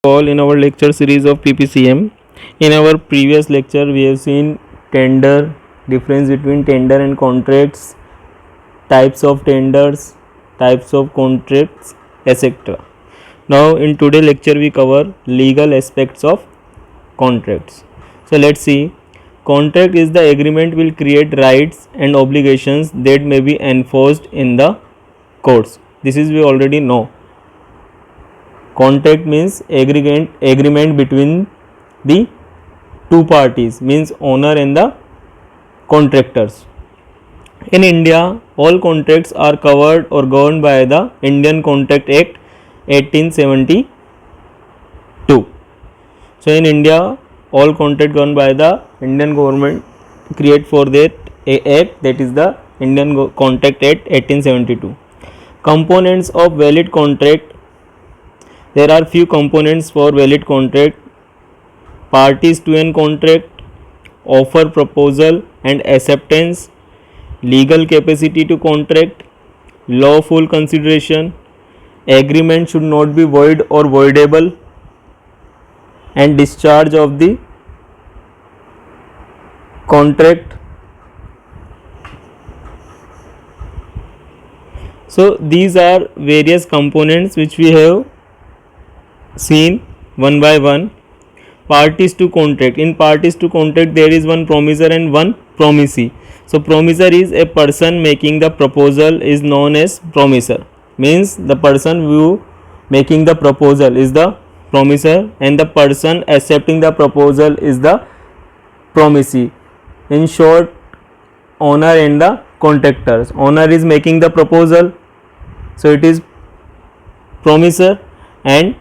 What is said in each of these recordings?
All in our lecture series of PPCM. In our previous lecture, we have seen tender, difference between tender and contracts, types of tenders, types of contracts, etc. Now, in today's lecture, we cover legal aspects of contracts. So, let's see. Contract is the agreement will create rights and obligations that may be enforced in the courts. This is we already know. Contract means agreement between the two parties, means owner and the contractors. In India, all contracts are covered or governed by the Indian Contract Act 1872. So in India, all contract governed by the Indian government create for that act, that is the Indian Contract Act 1872. Components of valid contract. There are few components for valid contract: parties to an contract, offer, proposal and acceptance, legal capacity to contract, lawful consideration, agreement should not be void or voidable, and discharge of the contract. So these are various components which we have seen one by one. Parties to contract. In parties to contract, there is one promisor and one promisee. So promisor is a person making the proposal is known as promisor. Means the person who making the proposal is the promisor and the person accepting the proposal is the promisee. In short, owner and the contractors. Owner is making the proposal, so it is promisor, and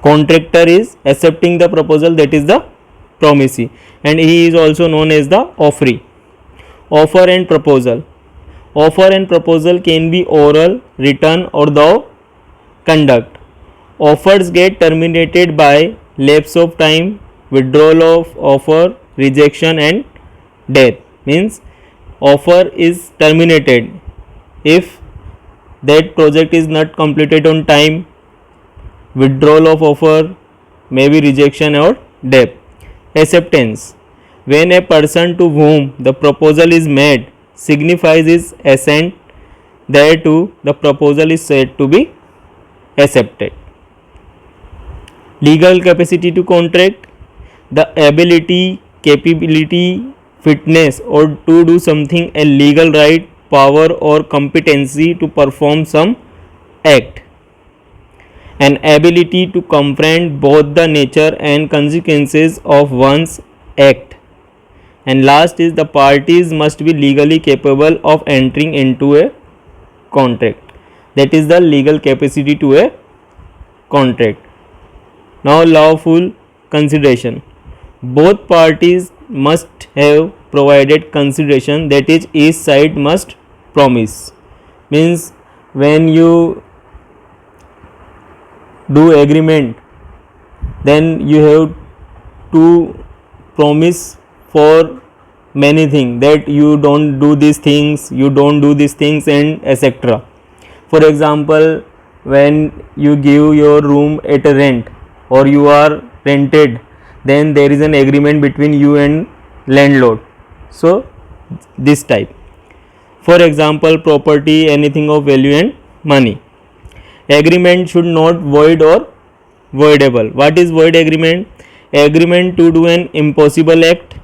contractor is accepting the proposal, that is the promisee, and he is also known as the offeree. Offer and proposal. Offer and proposal can be oral, written or through conduct. Offers get terminated by lapse of time, withdrawal of offer, rejection and death. Means offer is terminated if that project is not completed on time, withdrawal of offer, maybe rejection or death. Acceptance. When a person to whom the proposal is made signifies his assent thereto, the proposal is said to be accepted. Legal capacity to contract. The ability, capability, fitness or to do something, a legal right, power or competency to perform some act. An ability to comprehend both the nature and consequences of one's act. And last is the parties must be legally capable of entering into a contract. That is the legal capacity to a contract. Now lawful consideration. Both parties must have provided consideration, that is each side must promise. Means when you do agreement, then you have to promise for many things, that you don't do these things, you don't do these things and etc. For example, when you give your room at a rent or you are rented, then there is an agreement between you and landlord. So this type. For example, property, anything of value and money. Agreement should not void or voidable. What is void agreement? Agreement to do an impossible act.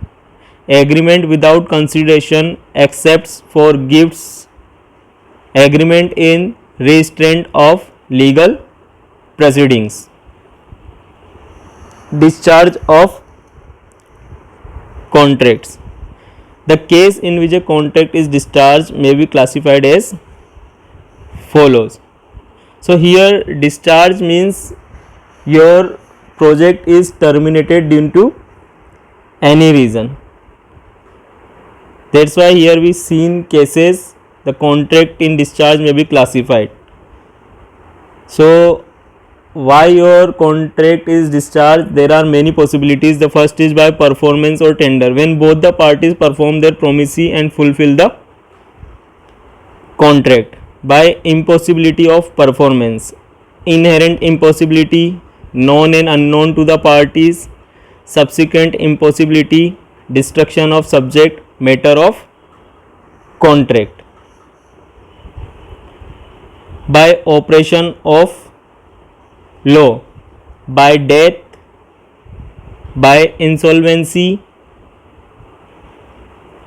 Agreement without consideration except for gifts. Agreement in restraint of legal proceedings. Discharge of contracts. The case in which a contract is discharged may be classified as follows. So here discharge means your project is terminated due to any reason. That's why here we seen cases the contract in discharge may be classified. So why your contract is discharged? There are many possibilities. The first is by performance or tender. When both the parties perform their promise and fulfill the contract. By impossibility of performance. Inherent impossibility, known and unknown to the parties, subsequent impossibility, destruction of subject matter of contract. By operation of law, by death, by insolvency,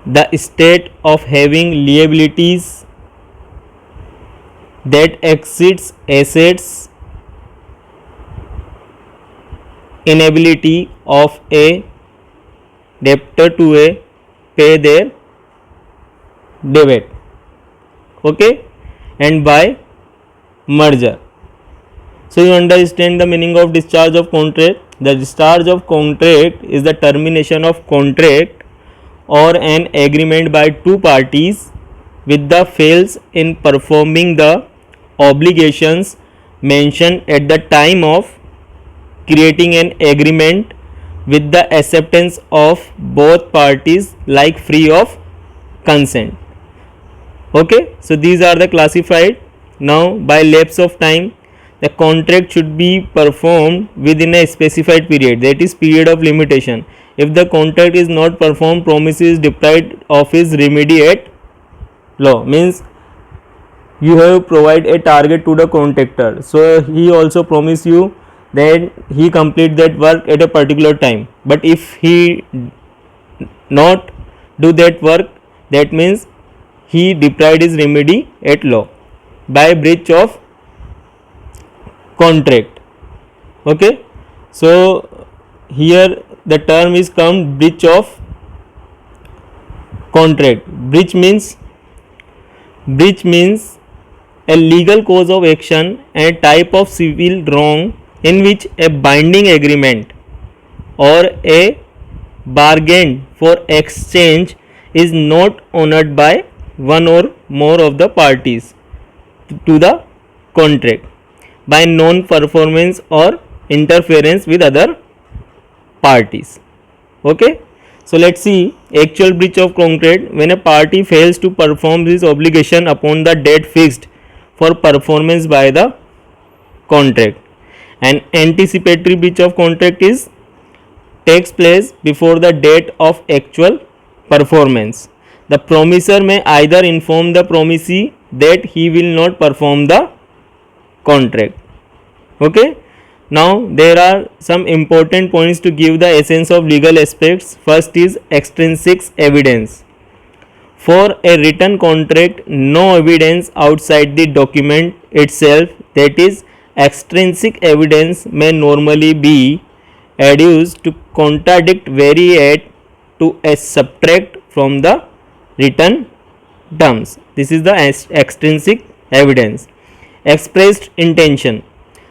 the state of having liabilities that exceeds assets, inability of a debtor to pay their debt. Okay, and by merger. So you understand the meaning of discharge of contract. The discharge of contract is the termination of contract or an agreement by two parties with the fails in performing the obligations mentioned at the time of creating an agreement with the acceptance of both parties like free of consent. Okay, so these are the classified. Now by lapse of time, the contract should be performed within a specified period, that is period of limitation. If the contract is not performed, promisee is deprived of his remedy at law. Means you have provide a target to the contractor, so he also promise you that he complete that work at a particular time, but if he not do that work, that means he deprived his remedy at law by breach of contract. Okay, so here the term is come breach of contract. Breach means a legal cause of action and a type of civil wrong in which a binding agreement or a bargain for exchange is not honored by one or more of the parties to the contract by non-performance or interference with other parties. Okay, so let's see actual breach of contract. When a party fails to perform this obligation upon the date fixed for performance by the contract. An anticipatory breach of contract is takes place before the date of actual performance. The promisor may either inform the promisee that he will not perform the contract. Okay, now there are some important points to give the essence of legal aspects. First is extrinsic evidence. For a written contract, no evidence outside the document itself, that is extrinsic evidence, may normally be adduced to contradict, variate, to subtract from the written terms. This is the extrinsic evidence. Expressed intention.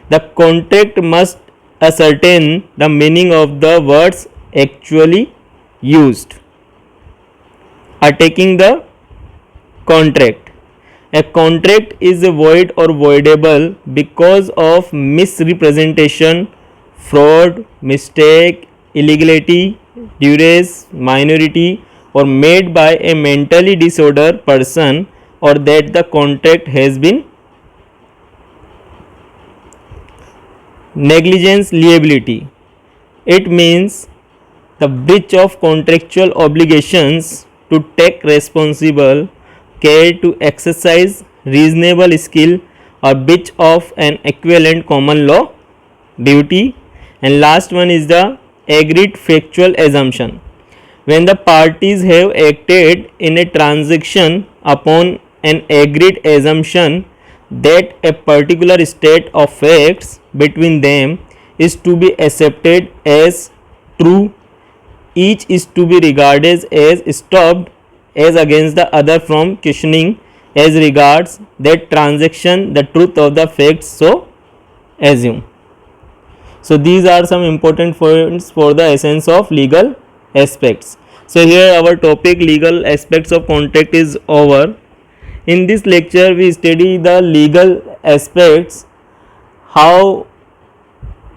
The contract must ascertain the meaning of the words actually used. Attacking the contract. A contract is void or voidable because of misrepresentation, fraud, mistake, illegality, duress, minority, or made by a mentally disordered person, or that the contract has been negligence liability. It means the breach of contractual obligations to take responsible care to exercise reasonable skill, or breach of an equivalent common law duty. And last one is the agreed factual assumption. When the parties have acted in a transaction upon an agreed assumption that a particular state of facts between them is to be accepted as true, each is to be regarded as stopped as against the other from questioning as regards that transaction the truth of the facts so assume. So these are some important points for the essence of legal aspects. So here our topic legal aspects of contract is over. In this lecture we study the legal aspects, how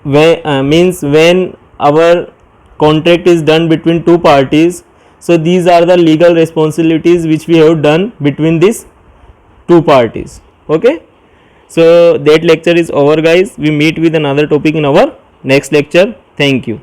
when our contract is done between two parties. So these are the legal responsibilities which we have done between these two parties. Okay, so that lecture is over guys. We meet with another topic in our next lecture. Thank you.